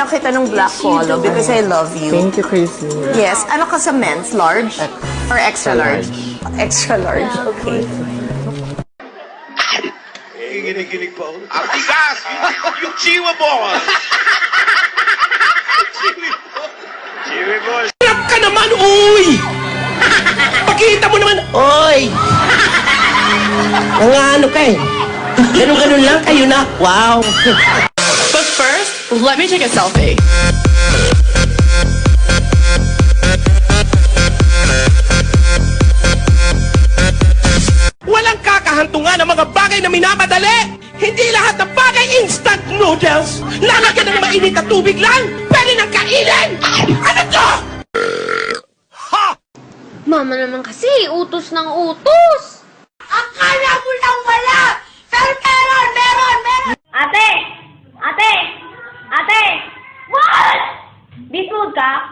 lang kita ng black polo because I love you. Thank you, Crazy. Yes. Ano ka sa men's? Large? Or extra large? Extra large. Okay. Giniginig pa ako. Ang tigas! Yung chewable! Chewable! Harap ka naman, uy! Pakita mo naman, oy! Nangano ka eh. Ganun-ganun lang kayo na. Wow! But first, let me take a selfie. Walang kakahantungan ng mga bagay na minamadali! Hindi lahat ng bagay instant noodles! Lalagyan ng mainit na tubig lang! Pwede nang kainin! Ano to? Mama naman kasi, utos ng utos! Akala mo lang wala! Pero meron! Ate! Ate! Ate! What? Bismod ka?